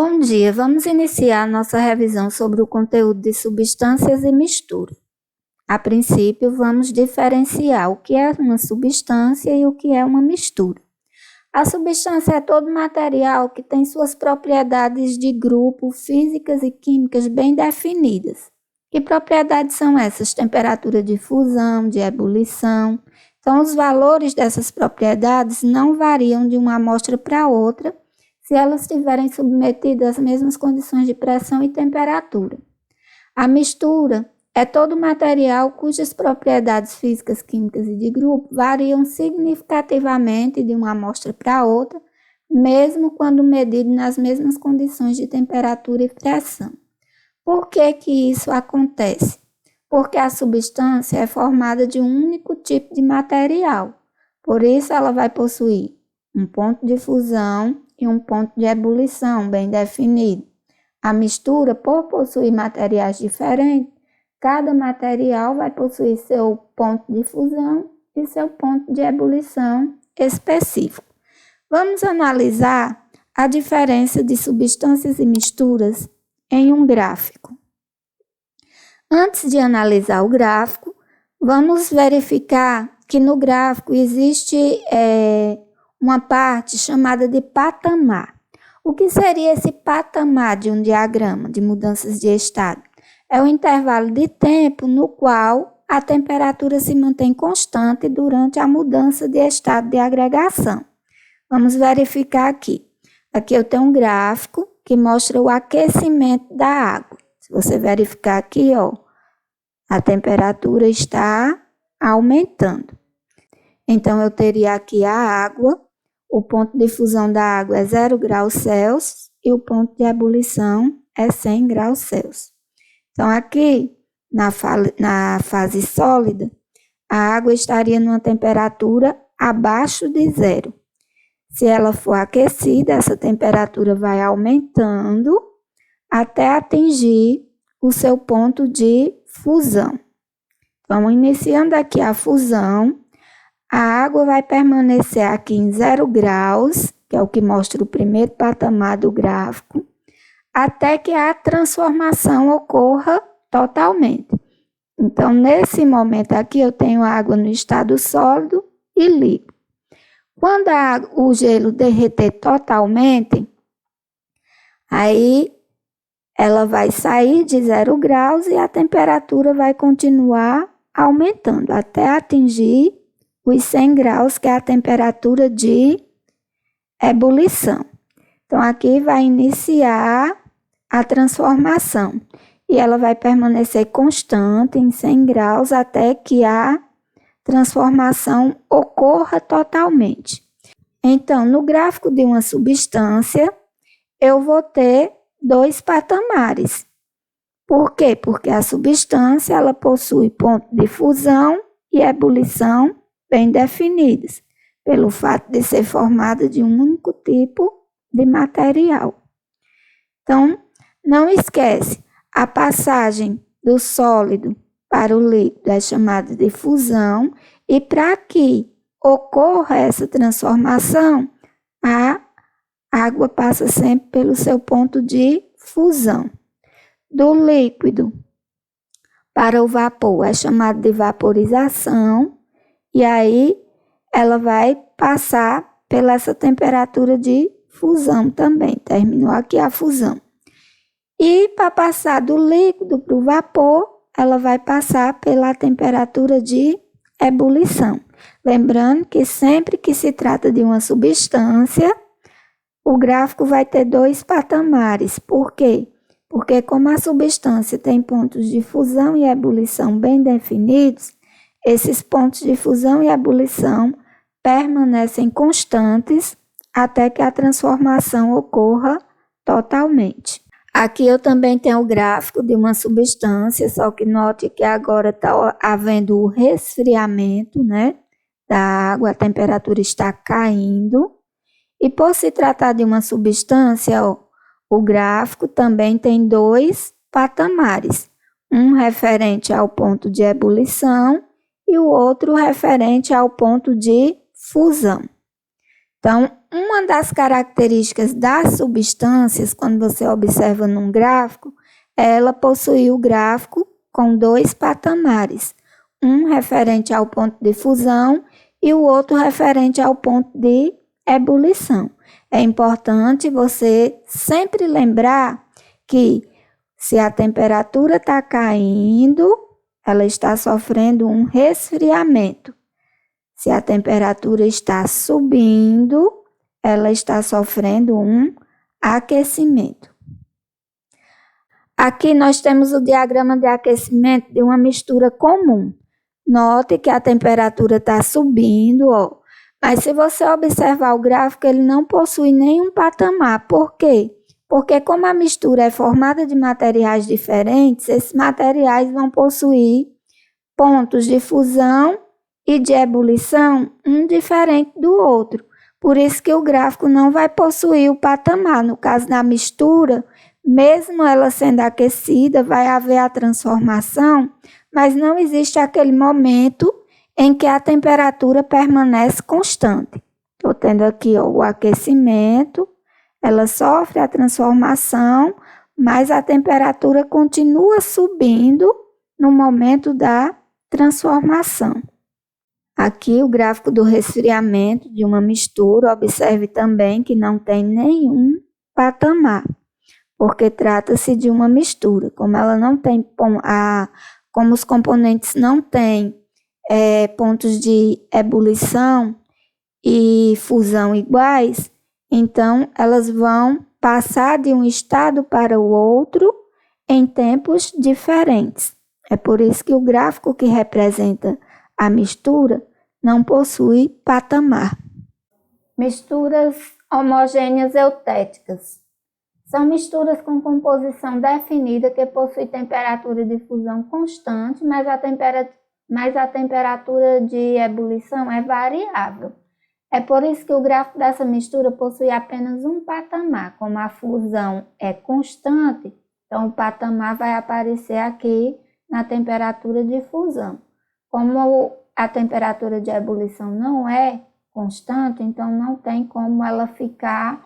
Bom dia, vamos iniciar nossa revisão sobre o conteúdo de substâncias e mistura. A princípio, vamos diferenciar o que é uma substância e o que é uma mistura. A substância é todo material que tem suas propriedades de grupo, físicas e químicas bem definidas. Que propriedades são essas? Temperatura de fusão, de ebulição. Então, os valores dessas propriedades não variam de uma amostra para outra, se elas estiverem submetidas às mesmas condições de pressão e temperatura. A mistura é todo material cujas propriedades físicas, químicas e de grupo variam significativamente de uma amostra para outra, mesmo quando medido nas mesmas condições de temperatura e pressão. Por que isso acontece? Porque a substância é formada de um único tipo de material, por isso ela vai possuir um ponto de fusão e um ponto de ebulição bem definido. A mistura, por possuir materiais diferentes, cada material vai possuir seu ponto de fusão e seu ponto de ebulição específico. Vamos analisar a diferença de substâncias e misturas em um gráfico. Antes de analisar o gráfico, vamos verificar que no gráfico existe uma parte chamada de patamar. O que seria esse patamar de um diagrama de mudanças de estado? É o intervalo de tempo no qual a temperatura se mantém constante durante a mudança de estado de agregação. Vamos verificar aqui. Aqui eu tenho um gráfico que mostra o aquecimento da água. Se você verificar aqui, a temperatura está aumentando. Então, eu teria aqui a água. O ponto de fusão da água é 0 graus Celsius e o ponto de ebulição é 100 graus Celsius. Então, aqui, na fase sólida, a água estaria numa temperatura abaixo de 0. Se ela for aquecida, essa temperatura vai aumentando até atingir o seu ponto de fusão. Então, iniciando aqui a fusão, a água vai permanecer aqui em 0 graus, que é o que mostra o primeiro patamar do gráfico, até que a transformação ocorra totalmente. Então, nesse momento aqui, eu tenho a água no estado sólido e líquido. Quando o gelo derreter totalmente, aí ela vai sair de 0 graus e a temperatura vai continuar aumentando até atingir os 100 graus, que é a temperatura de ebulição. Então, aqui vai iniciar a transformação e ela vai permanecer constante em 100 graus até que a transformação ocorra totalmente. Então, no gráfico de uma substância, eu vou ter 2 patamares. Por quê? Porque a substância ela possui ponto de fusão e ebulição bem definidas, pelo fato de ser formada de um único tipo de material. Então, não esquece, a passagem do sólido para o líquido é chamada de fusão, e para que ocorra essa transformação, a água passa sempre pelo seu ponto de fusão. Do líquido para o vapor é chamado de vaporização, e aí ela vai passar pela essa temperatura de fusão também. Terminou aqui a fusão. E para passar do líquido para o vapor, ela vai passar pela temperatura de ebulição. Lembrando que sempre que se trata de uma substância, o gráfico vai ter 2 patamares. Por quê? Porque como a substância tem pontos de fusão e ebulição bem definidos, esses pontos de fusão e ebulição permanecem constantes até que a transformação ocorra totalmente. Aqui eu também tenho o gráfico de uma substância, só que note que agora está havendo o resfriamento, da água, a temperatura está caindo. E por se tratar de uma substância, o gráfico também tem 2 patamares, um referente ao ponto de ebulição e o outro referente ao ponto de fusão. Então, uma das características das substâncias, quando você observa num gráfico, é ela possuir o gráfico com 2 patamares, um referente ao ponto de fusão e o outro referente ao ponto de ebulição. É importante você sempre lembrar que se a temperatura está caindo, ela está sofrendo um resfriamento. Se a temperatura está subindo, ela está sofrendo um aquecimento. Aqui nós temos o diagrama de aquecimento de uma mistura comum. Note que a temperatura está subindo, ó. Mas se você observar o gráfico, ele não possui nenhum patamar. Por quê? Porque como a mistura é formada de materiais diferentes, esses materiais vão possuir pontos de fusão e de ebulição, um diferente do outro. Por isso que o gráfico não vai possuir o patamar. No caso da mistura, mesmo ela sendo aquecida, vai haver a transformação, mas não existe aquele momento em que a temperatura permanece constante. Estou tendo aqui ó, o aquecimento, ela sofre a transformação, mas a temperatura continua subindo no momento da transformação. Aqui o gráfico do resfriamento de uma mistura, observe também que não tem nenhum patamar, porque trata-se de uma mistura. Como ela não tem, como os componentes não têm pontos de ebulição e fusão iguais, então elas vão passar de um estado para o outro em tempos diferentes. É por isso que o gráfico que representa a mistura não possui patamar. Misturas homogêneas eutéticas. São misturas com composição definida que possuem temperatura de fusão constante, mas a temperatura de ebulição é variável. É por isso que o gráfico dessa mistura possui apenas um patamar. Como a fusão é constante, então o patamar vai aparecer aqui na temperatura de fusão. Como a temperatura de ebulição não é constante, então não tem como ela ficar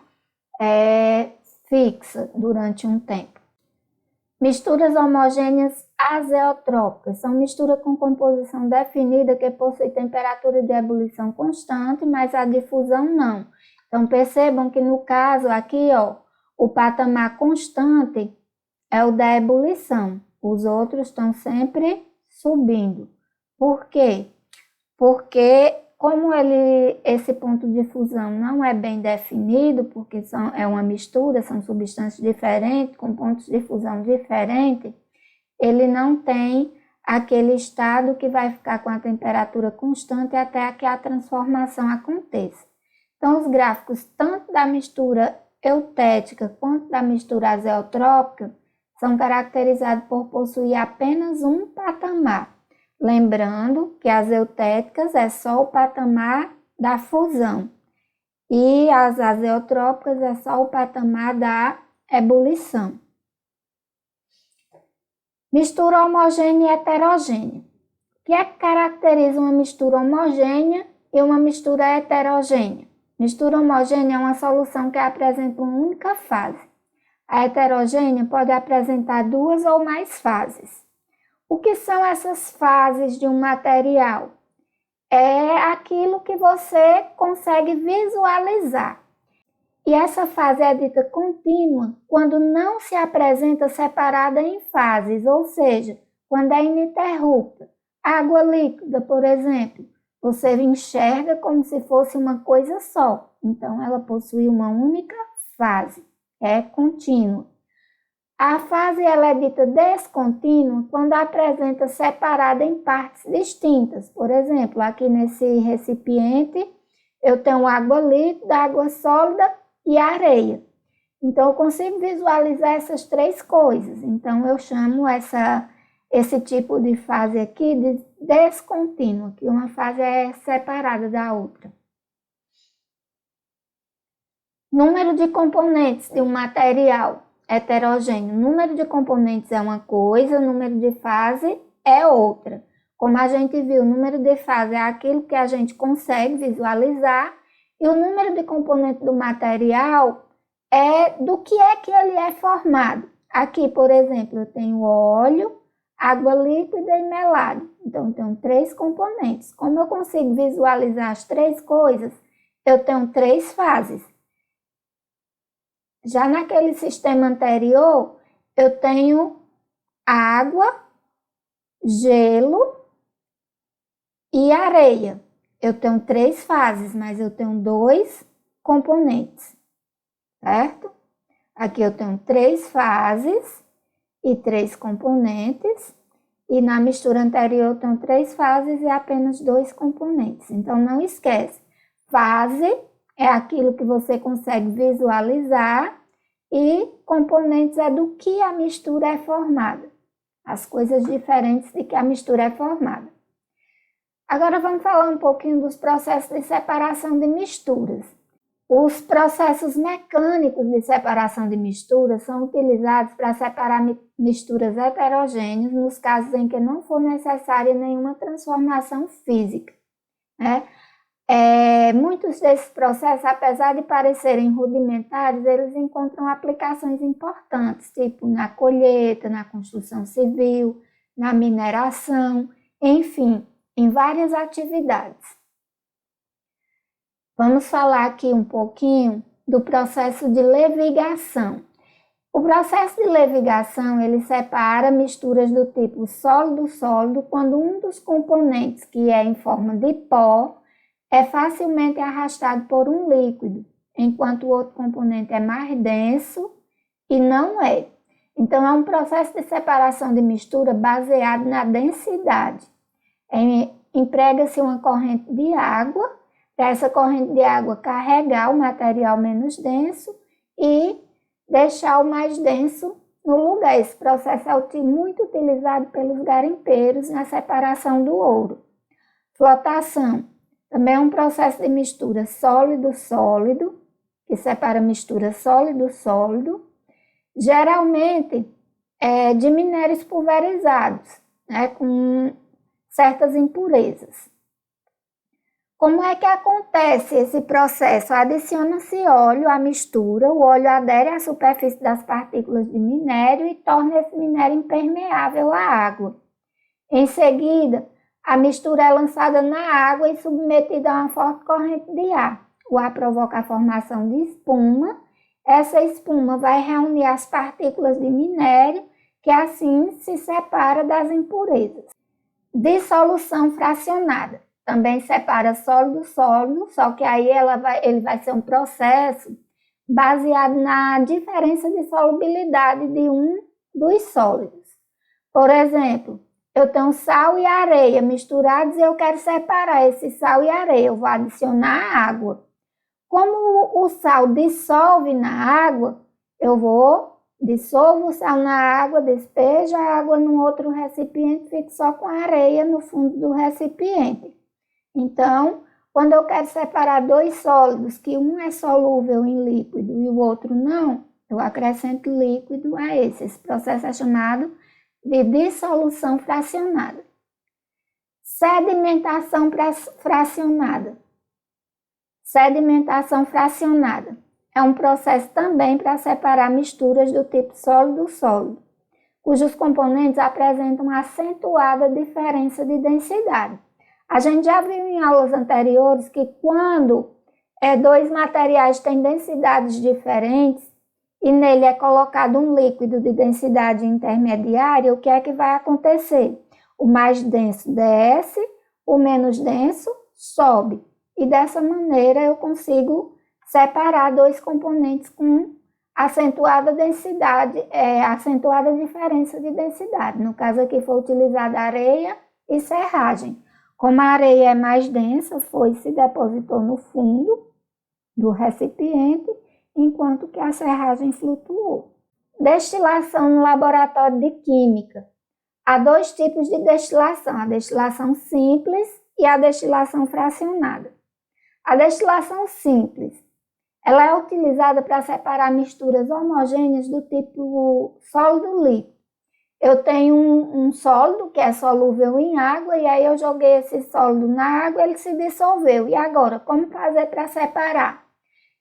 fixa durante um tempo. Misturas homogêneas azeotrópicas são misturas com composição definida que possui temperatura de ebulição constante, mas a de fusão não. Então percebam que no caso aqui, ó, o patamar constante é o da ebulição. Os outros estão sempre subindo. Por quê? Porque como esse ponto de fusão não é bem definido, porque é uma mistura, são substâncias diferentes, com pontos de fusão diferentes, ele não tem aquele estado que vai ficar com a temperatura constante até que a transformação aconteça. Então, os gráficos tanto da mistura eutética quanto da mistura azeotrópica são caracterizados por possuir apenas um patamar. Lembrando que as eutéticas é só o patamar da fusão e as azeotrópicas é só o patamar da ebulição. Mistura homogênea e heterogênea. O que é que caracteriza uma mistura homogênea e uma mistura heterogênea? Mistura homogênea é uma solução que apresenta uma única fase. A heterogênea pode apresentar duas ou mais fases. O que são essas fases de um material? É aquilo que você consegue visualizar. E essa fase é dita contínua quando não se apresenta separada em fases, ou seja, quando é ininterrupta. Água líquida, por exemplo, você enxerga como se fosse uma coisa só. Então, ela possui uma única fase, é contínua. A fase ela é dita descontínua quando apresenta separada em partes distintas. Por exemplo, aqui nesse recipiente eu tenho água líquida, água sólida e areia. Então eu consigo visualizar essas três coisas. Então eu chamo esse tipo de fase aqui de descontínua, que uma fase é separada da outra. Número de componentes de um material heterogêneo. Número de componentes é uma coisa, número de fase é outra. Como a gente viu, o número de fase é aquilo que a gente consegue visualizar E o número de componentes do material é do que ele é formado. Aqui, por exemplo, eu tenho óleo, água líquida e melado. Então, eu tenho 3 componentes. Como eu consigo visualizar as 3 coisas, eu tenho 3 fases. Já naquele sistema anterior, eu tenho água, gelo e areia. Eu tenho 3 fases, mas eu tenho 2 componentes, certo? Aqui eu tenho 3 fases e 3 componentes, e na mistura anterior eu tenho 3 fases e apenas 2 componentes. Então, não esquece, fase é aquilo que você consegue visualizar e componentes é do que a mistura é formada, as coisas diferentes de que a mistura é formada. Agora vamos falar um pouquinho dos processos de separação de misturas. Os processos mecânicos de separação de misturas são utilizados para separar misturas heterogêneas nos casos em que não for necessária nenhuma transformação física, né? Muitos desses processos, apesar de parecerem rudimentares, eles encontram aplicações importantes, tipo na colheita, na construção civil, na mineração, enfim, em várias atividades. Vamos falar aqui um pouquinho do processo de levigação. O processo de levigação, ele separa misturas do tipo sólido-sólido quando um dos componentes, que é em forma de pó, é facilmente arrastado por um líquido, enquanto o outro componente é mais denso e não é. Então, é um processo de separação de mistura baseado na densidade. Emprega-se uma corrente de água, para essa corrente de água carregar o material menos denso e deixar o mais denso no lugar. Esse processo é muito utilizado pelos garimpeiros na separação do ouro. Flotação também é um processo de mistura sólido-sólido, que separa mistura sólido-sólido, geralmente de minérios pulverizados, né, com certas impurezas. Como é que acontece esse processo? Adiciona-se óleo à mistura, o óleo adere à superfície das partículas de minério e torna esse minério impermeável à água. Em seguida, a mistura é lançada na água e submetida a uma forte corrente de ar. O ar provoca a formação de espuma. Essa espuma vai reunir as partículas de minério, que assim se separa das impurezas. Dissolução fracionada. Também separa sólido-sólido, só que aí ele vai ser um processo baseado na diferença de solubilidade de um dos sólidos. Por exemplo, eu tenho sal e areia misturados e eu quero separar esse sal e areia. Eu vou adicionar água. Como o sal dissolve na água, eu dissolvo o sal na água, despejo a água num outro recipiente, fico só com a areia no fundo do recipiente. Então, quando eu quero separar 2 sólidos, que um é solúvel em líquido e o outro não, eu acrescento líquido a esse. Esse processo é chamado de dissolução fracionada. Sedimentação fracionada. Sedimentação fracionada é um processo também para separar misturas do tipo sólido-sólido, cujos componentes apresentam acentuada diferença de densidade. A gente já viu em aulas anteriores que quando 2 materiais têm densidades diferentes e nele é colocado um líquido de densidade intermediária, o que é que vai acontecer? O mais denso desce, o menos denso sobe. E dessa maneira eu consigo separar 2 componentes com acentuada densidade, acentuada diferença de densidade. No caso aqui foi utilizada areia e serragem. Como a areia é mais densa, se depositou no fundo do recipiente, enquanto que a serragem flutuou. Destilação no laboratório de química. Há 2 tipos de destilação, a destilação simples e a destilação fracionada. A destilação simples, ela é utilizada para separar misturas homogêneas do tipo sólido-líquido. eu tenho um sólido que é solúvel em água, e aí eu joguei esse sólido na água, ele se dissolveu. E agora, como fazer para separar?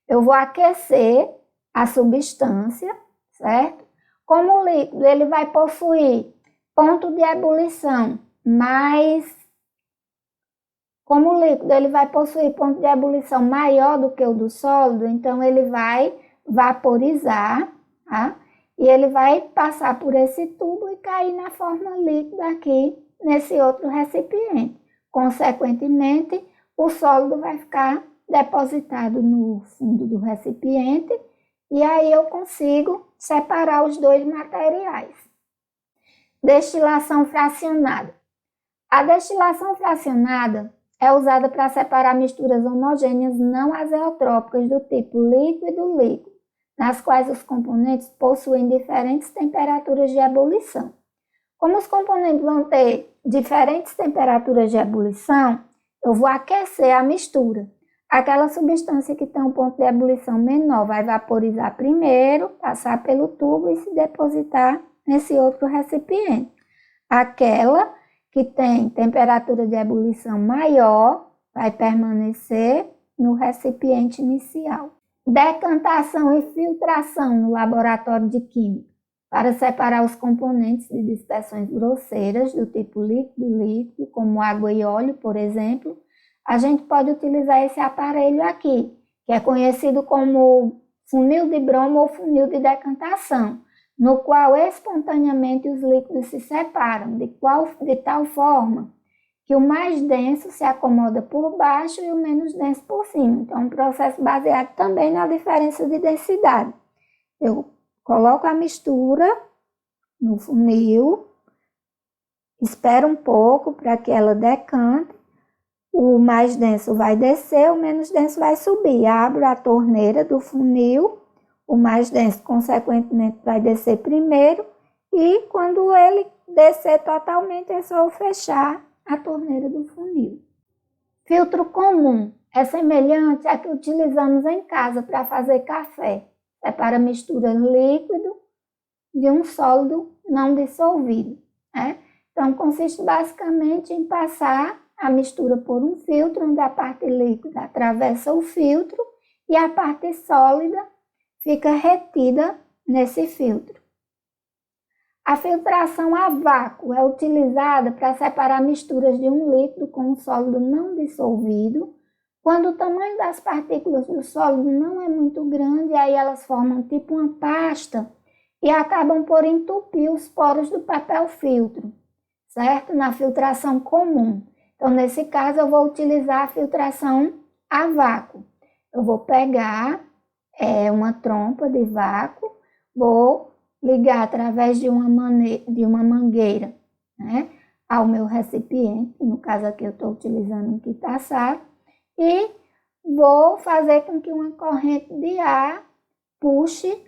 Eu vou aquecer a substância, certo? Como o líquido ele vai possuir ponto de ebulição, como o líquido ele vai possuir ponto de ebulição maior do que o do sólido, então ele vai vaporizar, tá? E ele vai passar por esse tubo e cair na forma líquida aqui nesse outro recipiente. Consequentemente, o sólido vai ficar depositado no fundo do recipiente e aí eu consigo separar os dois materiais. Destilação fracionada. A destilação fracionada é usada para separar misturas homogêneas não azeotrópicas do tipo líquido-líquido, nas quais os componentes possuem diferentes temperaturas de ebulição. Como os componentes vão ter diferentes temperaturas de ebulição, eu vou aquecer a mistura. Aquela substância que tem um ponto de ebulição menor vai vaporizar primeiro, passar pelo tubo e se depositar nesse outro recipiente. Aquela que tem temperatura de ebulição maior vai permanecer no recipiente inicial. Decantação e filtração no laboratório de química. Para separar os componentes de dispersões grosseiras do tipo líquido-líquido, como água e óleo, por exemplo, a gente pode utilizar esse aparelho aqui, que é conhecido como funil de Bromo ou funil de decantação, no qual espontaneamente os líquidos se separam, de tal forma que o mais denso se acomoda por baixo e o menos denso por cima. Então, é um processo baseado também na diferença de densidade. Eu coloco a mistura no funil, espero um pouco para que ela decante, o mais denso vai descer, o menos denso vai subir. Abro a torneira do funil, o mais denso, consequentemente, vai descer primeiro, e quando ele descer totalmente, é só eu fechar a torneira do funil. Filtro comum é semelhante à que utilizamos em casa para fazer café. Separa mistura líquido de um sólido não dissolvido, né? Então, consiste basicamente em passar a mistura por um filtro, onde a parte líquida atravessa o filtro e a parte sólida fica retida nesse filtro. A filtração a vácuo é utilizada para separar misturas de um líquido com um sólido não dissolvido, quando o tamanho das partículas do sólido não é muito grande, aí elas formam tipo uma pasta e acabam por entupir os poros do papel filtro, certo? Na filtração comum. Então, nesse caso, eu vou utilizar a filtração a vácuo. Eu vou pegar uma trompa de vácuo, vou ligar através de uma mangueira, né, ao meu recipiente, no caso aqui eu estou utilizando um quitaçado, e vou fazer com que uma corrente de ar puxe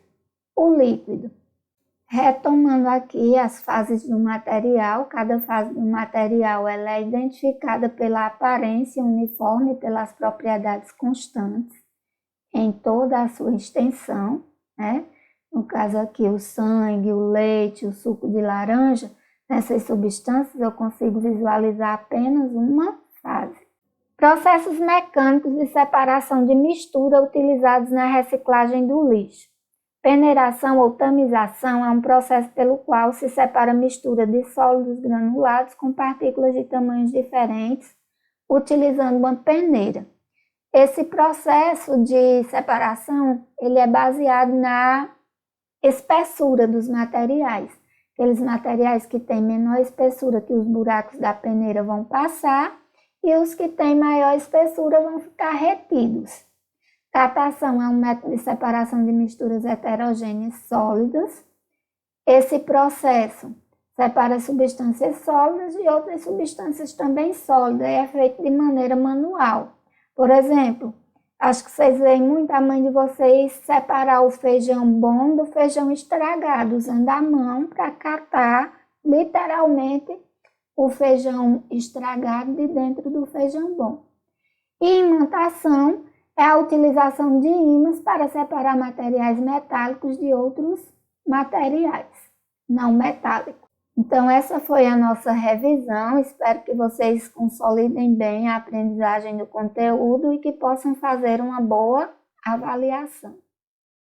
o líquido. Retomando aqui as fases do material, cada fase do material ela é identificada pela aparência uniforme e pelas propriedades constantes em toda a sua extensão, né? No caso aqui, o sangue, o leite, o suco de laranja, nessas substâncias eu consigo visualizar apenas uma fase. Processos mecânicos de separação de mistura utilizados na reciclagem do lixo. Peneiração ou tamização é um processo pelo qual se separa a mistura de sólidos granulados com partículas de tamanhos diferentes, utilizando uma peneira. Esse processo de separação ele é baseado na espessura dos materiais. Aqueles materiais que têm menor espessura que os buracos da peneira vão passar e os que têm maior espessura vão ficar retidos. Catação é um método de separação de misturas heterogêneas sólidas. Esse processo separa substâncias sólidas de outras substâncias também sólidas e é feito de maneira manual. Por exemplo, acho que vocês veem muito a mãe de vocês separar o feijão bom do feijão estragado, usando a mão para catar literalmente o feijão estragado de dentro do feijão bom. E imantação é a utilização de ímãs para separar materiais metálicos de outros materiais não metálicos. Então, essa foi a nossa revisão. Espero que vocês consolidem bem a aprendizagem do conteúdo e que possam fazer uma boa avaliação.